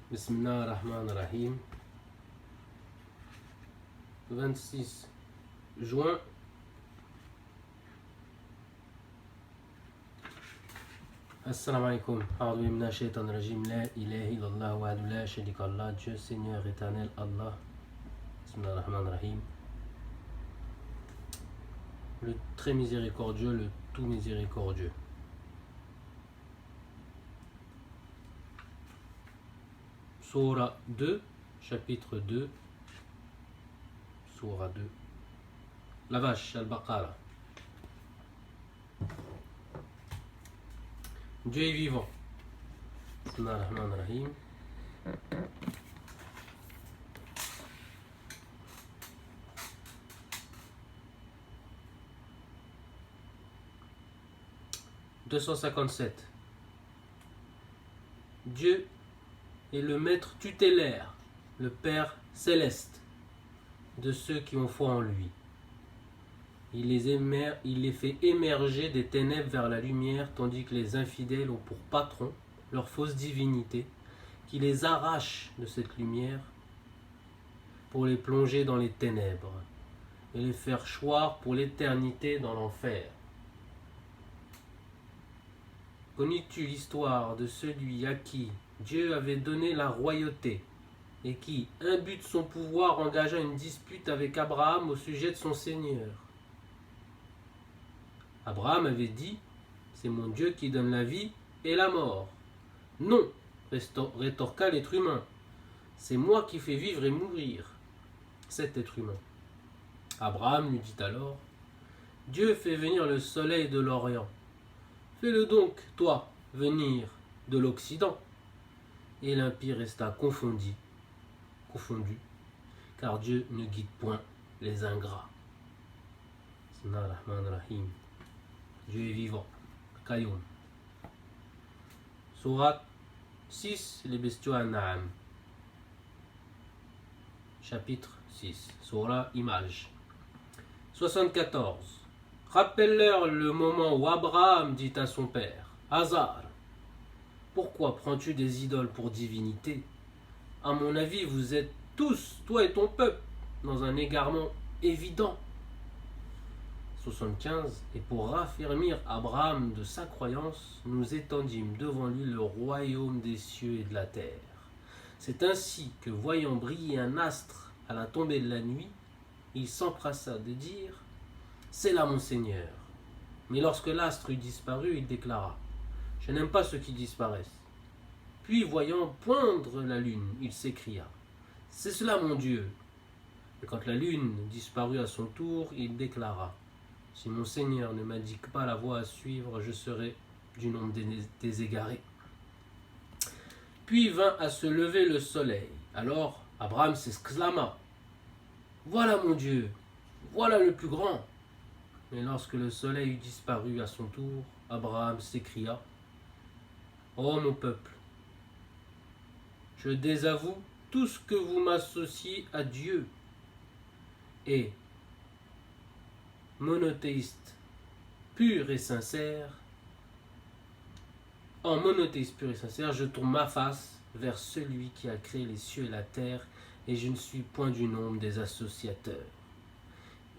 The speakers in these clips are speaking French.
Bismillah ar-Rahman ar-Rahim. 26 juin. Assalamu alaikum. A'udhu billahi minash shaitanir rajim. La ilaha illallah wahdahu la sharika lah. Dieu Seigneur éternel Allah. Bismillah ar-Rahman ar-Rahim. Le très miséricordieux, le tout miséricordieux. Sourate 2, chapitre 2. Sourate 2. La vache, Al-Baqarah. Dieu est vivant. Bismillah ar-Rahman ar-Rahim. « 257. Dieu est le maître tutélaire, le Père céleste de ceux qui ont foi en lui. Il les fait émerger des ténèbres vers la lumière, tandis que les infidèles ont pour patron leur fausse divinité, qui les arrache de cette lumière pour les plonger dans les ténèbres et les faire choir pour l'éternité dans l'enfer. Connais-tu l'histoire de celui à qui Dieu avait donné la royauté et qui, imbu de son pouvoir, engagea une dispute avec Abraham au sujet de son Seigneur? Abraham avait dit: « C'est mon Dieu qui donne la vie et la mort. » « Non, rétorqua l'être humain, « c'est moi qui fais vivre et mourir cet être humain. » Abraham lui dit alors: « Dieu fait venir le soleil de l'Orient. Fais-le donc, toi, venir de l'Occident. » Et l'impie resta confondu, car Dieu ne guide point les ingrats. Bismillahir-Rahmanir-Rahim. Dieu est vivant. Qayoum. Sourate 6, les bestiaux An'am. Chapitre 6. Sourate Image. 74. Rappelle-leur le moment où Abraham dit à son père: « Hazar, pourquoi prends-tu des idoles pour divinité? À mon avis, vous êtes tous, toi et ton peuple, dans un égarement évident. » 75. Et pour raffermir Abraham de sa croyance, nous étendîmes devant lui le royaume des cieux et de la terre. C'est ainsi que, voyant briller un astre à la tombée de la nuit, il s'empressa de dire: « C'est là mon Seigneur. » Mais lorsque l'astre eut disparu, il déclara: « Je n'aime pas ceux qui disparaissent. » Puis, voyant poindre la lune, il s'écria: « C'est cela mon Dieu. » Et quand la lune disparut à son tour, il déclara: « Si mon Seigneur ne m'indique pas la voie à suivre, je serai du nombre des égarés. » Puis vint à se lever le soleil. Alors Abraham s'exclama: « Voilà mon Dieu, voilà le plus grand. » Mais lorsque le soleil eut disparu à son tour, Abraham s'écria: « Ô mon peuple, je désavoue tout ce que vous m'associez à Dieu, et monothéiste pur et sincère, en monothéiste pur et sincère, je tourne ma face vers celui qui a créé les cieux et la terre, et je ne suis point du nombre des associateurs. »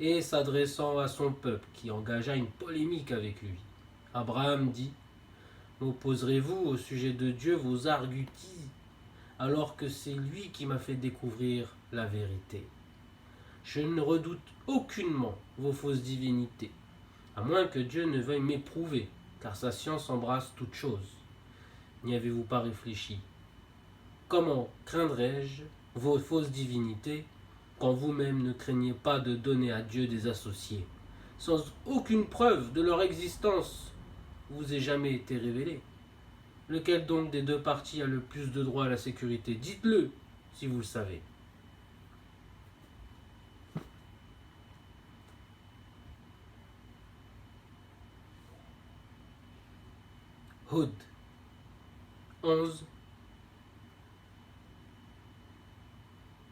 Et s'adressant à son peuple qui engagea une polémique avec lui, Abraham dit: « M'opposerez-vous au sujet de Dieu vos arguties, alors que c'est lui qui m'a fait découvrir la vérité? Je ne redoute aucunement vos fausses divinités, à moins que Dieu ne veuille m'éprouver, car sa science embrasse toute chose. N'y avez-vous pas réfléchi? Comment craindrais-je vos fausses divinités, quand vous-même ne craignez pas de donner à Dieu des associés, sans aucune preuve de leur existence vous ait jamais été révélée? Lequel donc des deux parties a le plus de droit à la sécurité? Dites-le, si vous le savez. » Hud 11.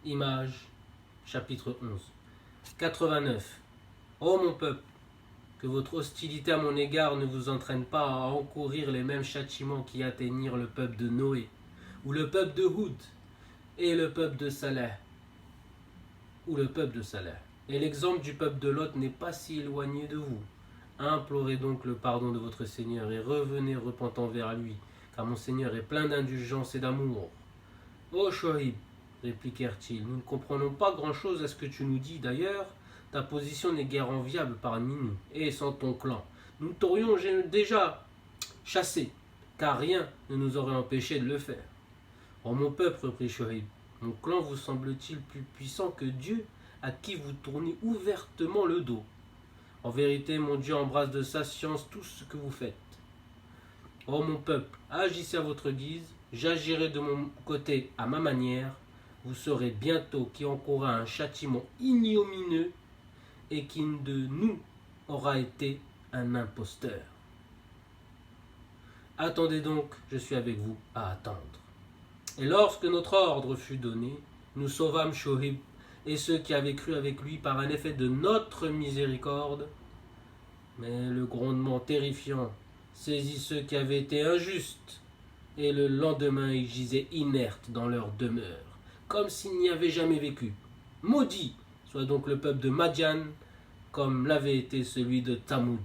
Image, chapitre 11. 89. Ô mon peuple, que votre hostilité à mon égard ne vous entraîne pas à encourir les mêmes châtiments qui atteignirent le peuple de Noé, ou le peuple de Houd, et le peuple de Saleh, ou le peuple de Saleh. Et l'exemple du peuple de Lot n'est pas si éloigné de vous. Implorez donc le pardon de votre Seigneur et revenez repentant vers lui, car mon Seigneur est plein d'indulgence et d'amour. Ô Shoaib, répliquèrent-ils, nous ne comprenons pas grand-chose à ce que tu nous dis. D'ailleurs, ta position n'est guère enviable parmi nous, et sans ton clan. Nous t'aurions déjà chassé, car rien ne nous aurait empêché de le faire. Oh mon peuple, reprit Shoaib, mon clan vous semble-t-il plus puissant que Dieu, à qui vous tournez ouvertement le dos? En vérité, mon Dieu embrasse de sa science tout ce que vous faites. Oh mon peuple, agissez à votre guise, j'agirai de mon côté à ma manière. Vous saurez bientôt qui encourra un châtiment ignominieux et qui de nous aura été un imposteur. Attendez donc, je suis avec vous à attendre. Et lorsque notre ordre fut donné, nous sauvâmes Shoaib et ceux qui avaient cru avec lui par un effet de notre miséricorde. Mais le grondement terrifiant saisit ceux qui avaient été injustes, et le lendemain ils gisaient inertes dans leur demeure, comme s'ils n'y avaient jamais vécu. Maudit soit donc le peuple de Madian, comme l'avait été celui de Tamoud.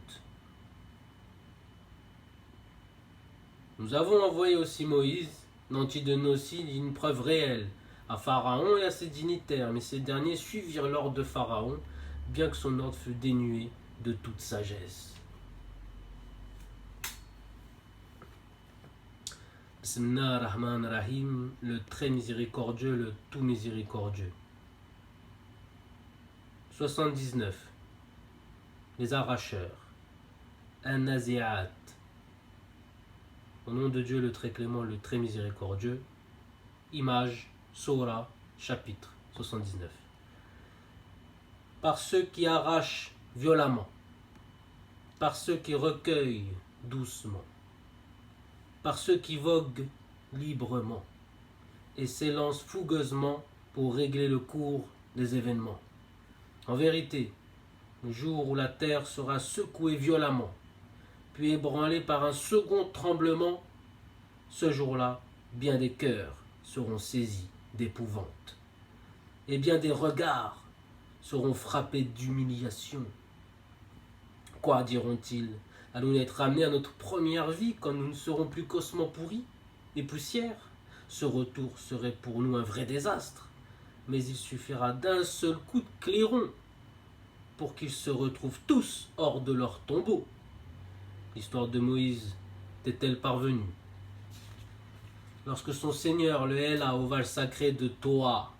Nous avons envoyé aussi Moïse, nanti de nos signes, une preuve réelle à Pharaon et à ses dignitaires, mais ces derniers suivirent l'ordre de Pharaon, bien que son ordre fût dénué de toute sagesse. Bismillah ar-Rahman ar-Rahim, le très miséricordieux, le tout miséricordieux. 79. Les arracheurs. An-Nazi'at. Au nom de Dieu, le très clément, le très miséricordieux. Image, Sourah, chapitre 79. Par ceux qui arrachent violemment, par ceux qui recueillent doucement, par ceux qui voguent librement et s'élancent fougueusement pour régler le cours des événements. En vérité, le jour où la terre sera secouée violemment, puis ébranlée par un second tremblement, ce jour-là, bien des cœurs seront saisis d'épouvante, et bien des regards seront frappés d'humiliation. Quoi diront-ils? Allons-nous être ramenés à notre première vie quand nous ne serons plus qu'ossements pourris et poussière? Ce retour serait pour nous un vrai désastre, mais il suffira d'un seul coup de clairon pour qu'ils se retrouvent tous hors de leur tombeau. L'histoire de Moïse est-elle parvenue? Lorsque son seigneur le héla au val sacré de Toa,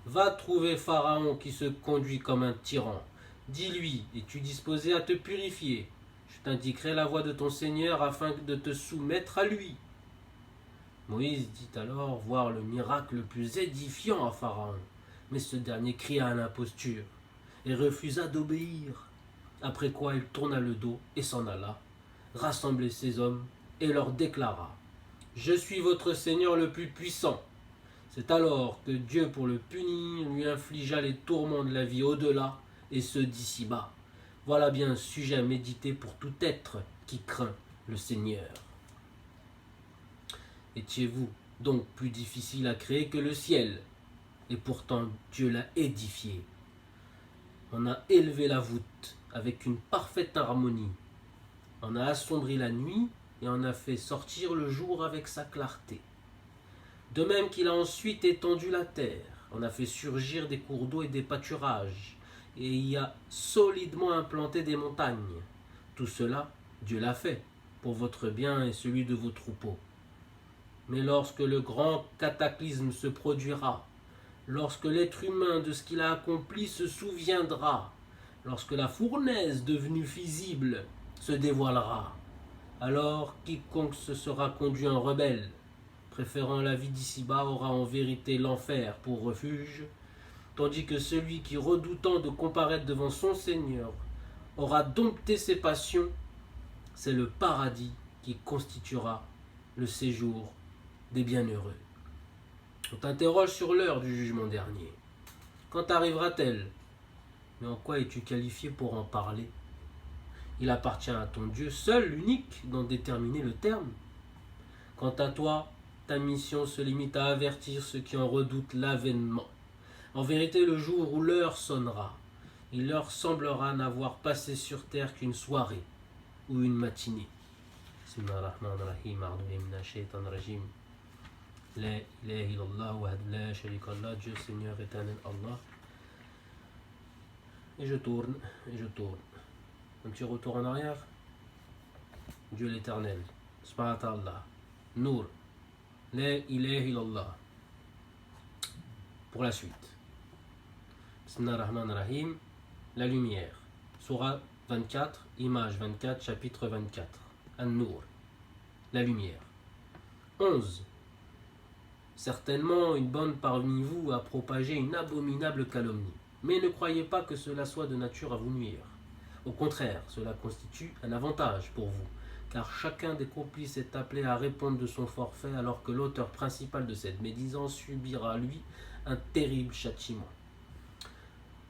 va trouver Pharaon qui se conduit comme un tyran. Dis-lui, es-tu disposé à te purifier? Je t'indiquerai la voie de ton Seigneur afin de te soumettre à lui. Moïse dit alors voir le miracle le plus édifiant à Pharaon, mais ce dernier cria à l'imposture et refusa d'obéir. Après quoi il tourna le dos et s'en alla, rassembler ses hommes et leur déclara: Je suis votre Seigneur le plus puissant. C'est alors que Dieu, pour le punir, lui infligea les tourments de la vie au-delà et ceux d'ici-bas. Voilà bien un sujet à méditer pour tout être qui craint le Seigneur. Étiez-vous donc plus difficile à créer que le ciel? Et pourtant Dieu l'a édifié. On a élevé la voûte avec une parfaite harmonie. On a assombri la nuit et on a fait sortir le jour avec sa clarté. De même qu'il a ensuite étendu la terre, on a fait surgir des cours d'eau et des pâturages, et y a solidement implanté des montagnes. Tout cela, Dieu l'a fait, pour votre bien et celui de vos troupeaux. Mais lorsque le grand cataclysme se produira, lorsque l'être humain de ce qu'il a accompli se souviendra, lorsque la fournaise devenue visible se dévoilera, alors quiconque se sera conduit en rebelle, préférant la vie d'ici-bas, aura en vérité l'enfer pour refuge, tandis que celui qui, redoutant de comparaître devant son Seigneur, aura dompté ses passions, c'est le paradis qui constituera le séjour des bienheureux. On t'interroge sur l'heure du jugement dernier. Quand arrivera-t-elle? Mais en quoi es-tu qualifié pour en parler? Il appartient à ton Dieu seul, l'unique, d'en déterminer le terme. Quant à toi, ta mission se limite à avertir ceux qui en redoutent l'avènement. En vérité, le jour où l'heure sonnera, il leur semblera n'avoir passé sur terre qu'une soirée ou une matinée. Bismillahirrahmanirrahim. A'udhu La ilaha illallah wa la sharika Allah, Dieu Seigneur éternel Allah. Et je tourne, et je tourne. Un petit retour en arrière. Dieu l'éternel. Subhanahu wa ta'ala. Nour. La ilaha illallah. Pour la suite. Bismillahirrahmanirrahim. La lumière. Surah 24, image 24, chapitre 24. An-Nour. La lumière. 11. Certainement, une bonne parmi vous a propagé une abominable calomnie. Mais ne croyez pas que cela soit de nature à vous nuire. Au contraire, cela constitue un avantage pour vous, car chacun des complices est appelé à répondre de son forfait, alors que l'auteur principal de cette médisance subira, lui, un terrible châtiment.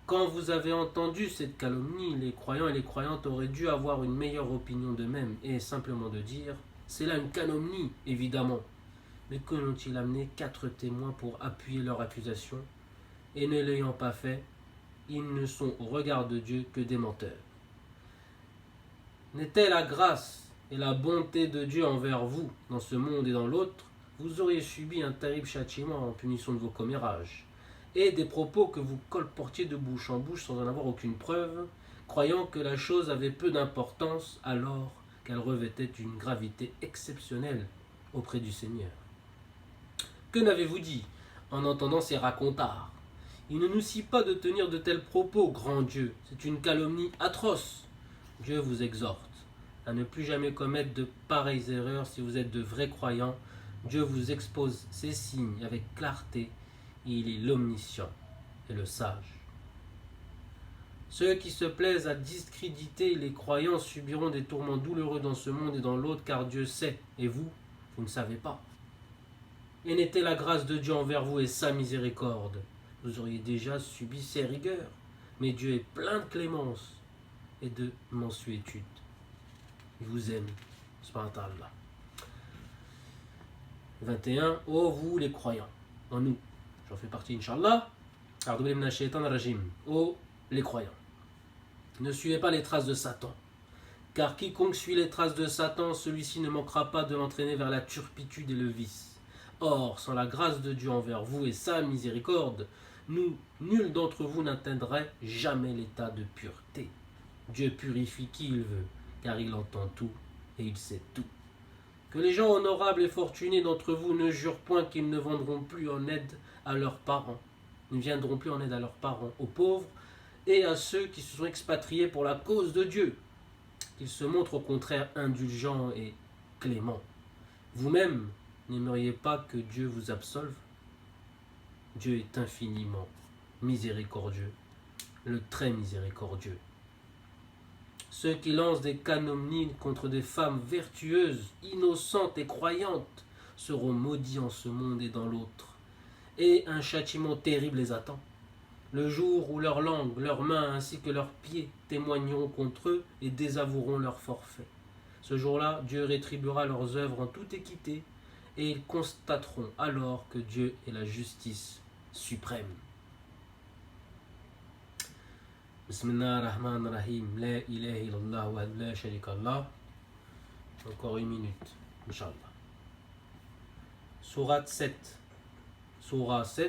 Quand vous avez entendu cette calomnie, les croyants et les croyantes auraient dû avoir une meilleure opinion d'eux-mêmes et simplement de dire « c'est là une calomnie, évidemment ». Mais que n'ont-ils amené 4 témoins pour appuyer leur accusation? Et ne l'ayant pas fait, ils ne sont au regard de Dieu que des menteurs. N'était la grâce et la bonté de Dieu envers vous dans ce monde et dans l'autre, vous auriez subi un terrible châtiment en punition de vos commérages, et des propos que vous colportiez de bouche en bouche sans en avoir aucune preuve, croyant que la chose avait peu d'importance alors qu'elle revêtait une gravité exceptionnelle auprès du Seigneur. Que n'avez-vous dit en entendant ces racontards? Il ne nous suffit pas de tenir de tels propos, grand Dieu, c'est une calomnie atroce. Dieu vous exhorte à ne plus jamais commettre de pareilles erreurs si vous êtes de vrais croyants. Dieu vous expose ces signes avec clarté, et il est l'omniscient et le sage. Ceux qui se plaisent à discréditer les croyants subiront des tourments douloureux dans ce monde et dans l'autre, car Dieu sait, et vous, vous ne savez pas. Et n'était la grâce de Dieu envers vous et sa miséricorde, vous auriez déjà subi ses rigueurs. Mais Dieu est plein de clémence et de mansuétude. Il vous aime. Subhanahu wa ta'ala. 21. Ô vous les croyants, en nous, j'en fais partie, Inch'Allah. Ô les croyants, ne suivez pas les traces de Satan, car quiconque suit les traces de Satan, celui-ci ne manquera pas de l'entraîner vers la turpitude et le vice. Or, sans la grâce de Dieu envers vous et sa miséricorde, nul d'entre vous n'atteindrait jamais l'état de pureté. Dieu purifie qui il veut, car il entend tout et il sait tout. Que les gens honorables et fortunés d'entre vous ne jurent point qu'ils ne viendront plus en aide à leurs parents, aux pauvres et à ceux qui se sont expatriés pour la cause de Dieu, qu'ils se montrent au contraire indulgents et cléments. Vous-même, n'aimeriez pas que Dieu vous absolve? Dieu est infiniment miséricordieux, le très miséricordieux. Ceux qui lancent des calomnies contre des femmes vertueuses, innocentes et croyantes seront maudits en ce monde et dans l'autre. Et un châtiment terrible les attend. Le jour où leur langue, leurs mains ainsi que leurs pieds témoigneront contre eux et désavoueront leur forfait. Ce jour-là, Dieu rétribuera leurs œuvres en toute équité et ils constateront alors que Dieu est la justice suprême. Bismillahirrahmanirrahim. La ilaha illallah wa la sharika Allah. Encore 1 minute, Inch'Allah. Sourate 7. Surah 7.